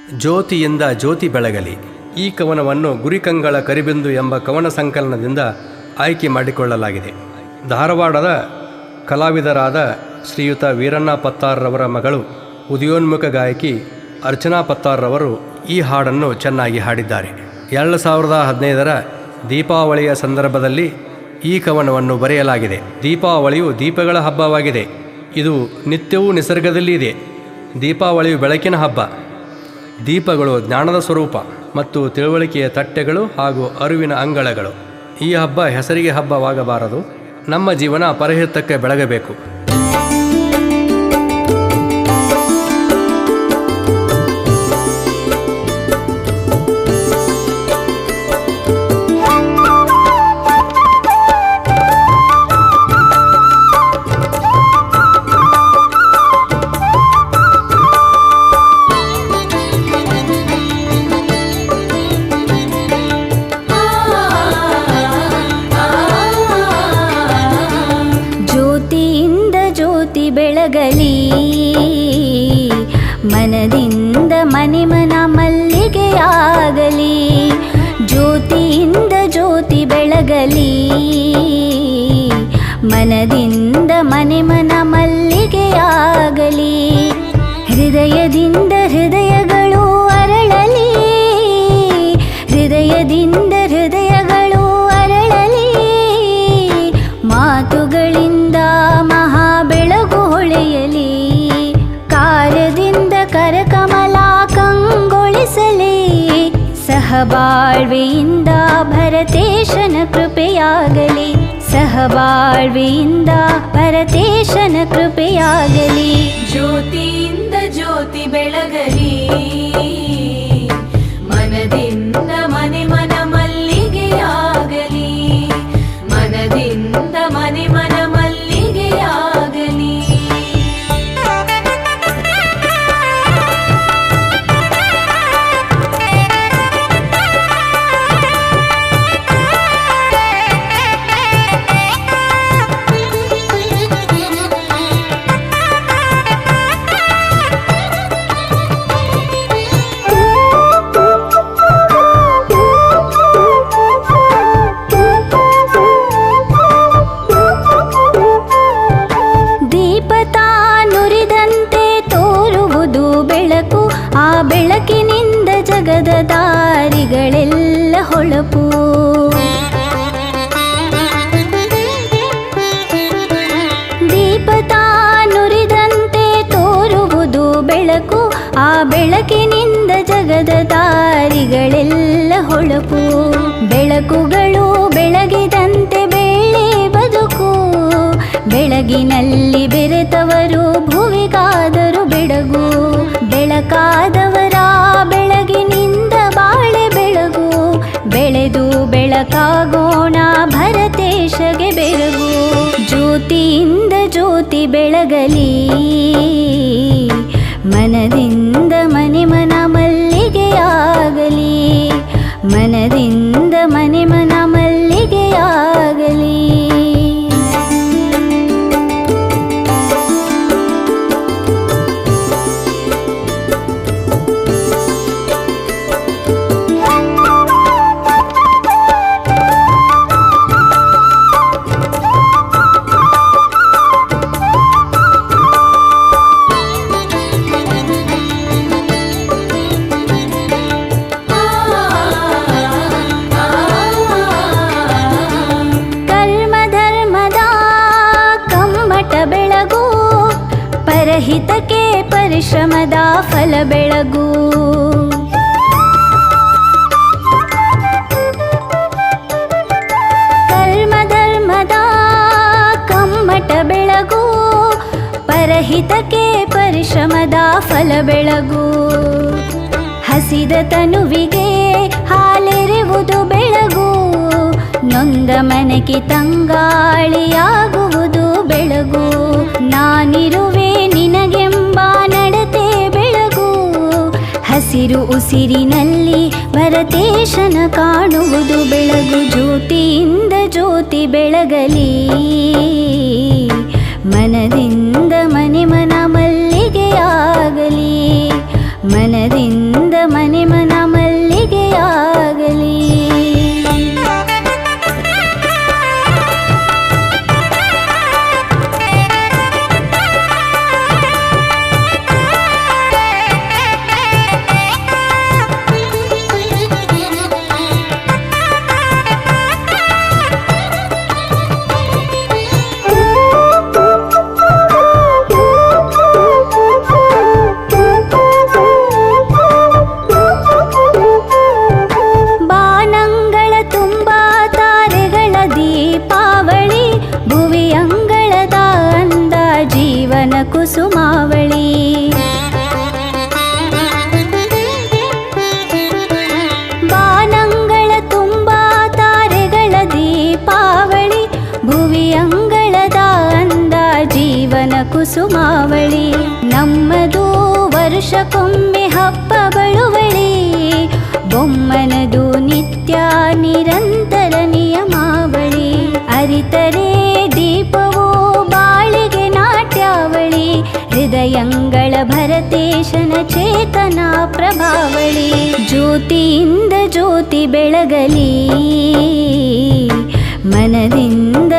ಜ್ಯೋತಿಯಿಂದ ಜ್ಯೋತಿ ಬೆಳಗಲಿ. ಈ ಕವನವನ್ನು ಗುರಿಕಂಗಳ ಕರಿಬಿಂದು ಎಂಬ ಕವನ ಸಂಕಲನದಿಂದ ಆಯ್ಕೆ ಮಾಡಿಕೊಳ್ಳಲಾಗಿದೆ. ಧಾರವಾಡದ ಕಲಾವಿದರಾದ ಶ್ರೀಯುತ ವೀರಣ್ಣ ಪತ್ತಾರ್ರವರ ಮಗಳು ಉದಯೋನ್ಮುಖ ಗಾಯಕಿ ಅರ್ಚನಾ ಪತ್ತಾರ್ರವರು ಈ ಹಾಡನ್ನು ಚೆನ್ನಾಗಿ ಹಾಡಿದ್ದಾರೆ. 2015 ದೀಪಾವಳಿಯ ಸಂದರ್ಭದಲ್ಲಿ ಈ ಕವನವನ್ನು ಬರೆಯಲಾಗಿದೆ. ದೀಪಾವಳಿಯು ದೀಪಗಳ ಹಬ್ಬವಾಗಿದೆ. ಇದು ನಿತ್ಯವೂ ನಿಸರ್ಗದಲ್ಲಿ ಇದೆ. ದೀಪಾವಳಿಯು ಬೆಳಕಿನ ಹಬ್ಬ. ದೀಪಗಳು ಜ್ಞಾನದ ಸ್ವರೂಪ ಮತ್ತು ತಿಳುವಳಿಕೆಯ ತಟ್ಟೆಗಳು ಹಾಗೂ ಅರಿವಿನ ಅಂಗಳಗಳು. ಈ ಹಬ್ಬ ಹೆಸರಿಗೆ ಹಬ್ಬವಾಗಬಾರದು. ನಮ್ಮ ಜೀವನ ಪರಹಿತಕ್ಕೆ ಬೆಳಗಬೇಕು. ಬೆಳಗಲಿ ಮನದಿಂದ ಮನ ಮಲ್ಲಿಗೆಯಾಗಲಿ. ಜ್ಯೋತಿಯಿಂದ ಜ್ಯೋತಿ ಬೆಳಗಲಿ ಮನದಿಂದ ಮನ ಮಲ್ಲಿಗೆಯಾಗಲಿ. ಹೃದಯದಿಂದ ಹೃದಯಗಳು ಅರಳಲಿ, ಹೃದಯದಿಂದ ಹೃದಯಗಳು ಅರಳಲಿ. ಮಾತುಗಳಿಂದ ಮಹಾ ಬೆಳಗು ಹೊಳೆಯಲಿ, ಕಾರ್ಯದಿಂದ ಕರಕಮಲ ಕಂಗೊಳಿಸಲಿ. ಸಹಬಾಳ್ವೆಯಿಂದ ಭರತೇಶನ ಕೃಪೆಯಾಗಲಿ, ಸಹಬಾಳ್ವೆಯಿಂದ ಭರತೇಶನ ಕೃಪೆಯಾಗಲಿ. ಜ್ಯೋತಿಯಿಂದ ಜ್ಯೋತಿ ಬೆಳಗಲಿ ಮನದಿಂದ ಮನ ಮಲ್ಲಿಗೆಯಾಗಲಿ, ಮನದಿಂದ ಮನ ಮಲ್ಲಿಗೆಯಾಗಲಿ. ಬೆಳಕಿನಿಂದ ಜಗದ ದಾರಿಗಳೆಲ್ಲ ಹೊಳಪು. ದೀಪ ತಾನುರಿದಂತೆ ತೋರುವುದು ಬೆಳಕು, ಆ ಬೆಳಕಿನಿಂದ ಜಗದ ದಾರಿಗಳೆಲ್ಲ ಹೊಳಪು. ಬೆಳಕುಗಳು ಬೆಳಗಿದಂತೆ ಬೆಳ್ಳಿ ಬದುಕು, ಬೆಳಗಿನಲ್ಲಿ ಬೆರೆತವರು ಭುವಿಗಾದರು ಬೆಳಗು. ಬೆಳಕಾದವರ ಬೆಳಗಿನಿಂದ ಬಾಳೆ ಬೆಳಗು, ಬೆಳೆದು ಬೆಳಕಾಗೋಣ ಭರತೇಶಗೆ ಬೆರಗು. ಜ್ಯೋತಿಯಿಂದ ಜ್ಯೋತಿ ಬೆಳಗಲಿ ಮನದಿಂದ ಮನ ಮಲ್ಲಿಗೆಯಾಗಲಿ, ಮನದಿಂದ ಮನ ಮಲ್ಲಿಗೆಯಾಗಲಿ. ಪರಹಿತಕ್ಕೆ ಪರಿಶ್ರಮದ ಫಲ ಬೆಳಗು. ಕರ್ಮ ಧರ್ಮದ ಕಮ್ಮಟ ಬೆಳಗು, ಪರಹಿತಕ್ಕೆ ಪರಿಶ್ರಮದ ಫಲ ಬೆಳಗು. ಹಸಿದ ತನುವಿಗೆ ಹಾಲೆರೆವುದು ಬೆಳಗು, ನೊಂದ ಮನಕ್ಕೆ ತಂಗಾಳಿಯಾಗುವುದು ಬೆಳಗು. ನಾನಿರುವೆ ನಿನಗೆಂಬ ನಡತೆ ಬೆಳಗು, ಹಸಿರು ಉಸಿರಿನಲ್ಲಿ ಭರತೇಶನ ಕಾಣುವುದು ಬೆಳಗು. ಜ್ಯೋತಿಯಿಂದ ಜ್ಯೋತಿ ಬೆಳಗಲಿ ಮನದಿಂದ ಮನ ಮಲ್ಲಿಗೆಯಾಗಲಿ, ಮನದಿಂದ ಕುಸುಮಾವಳಿ. ಬಾನಂಗಳ ತುಂಬ ತಾರೆಗಳ ದೀಪಾವಳಿ, ಭುವಿಯಂಗಳದ ಅಂದ ಜೀವನ ಕುಸುಮಾವಳಿ. ನಮ್ಮದು ವರ್ಷಕ್ಕೊಮ್ಮೆ ಹಬ್ಬ ಬಳುವಳಿ, ಬೊಮ್ಮನದು ನಿತ್ಯ ನಿರಂತರ ನಿಯಮಾವಳಿ. ಅರಿತರೆ ದೀಪವು ಬಾಳಿಗೆ ನಾಟ್ಯಾವಳಿ, ಹೃದಯಂಗಳ ಭರತೇಶನ ಚೇತನ ಪ್ರಭಾವಳಿ. ಜ್ಯೋತಿಯಿಂದ ಜ್ಯೋತಿ ಬೆಳಗಲಿ, ಮನದಿಂದ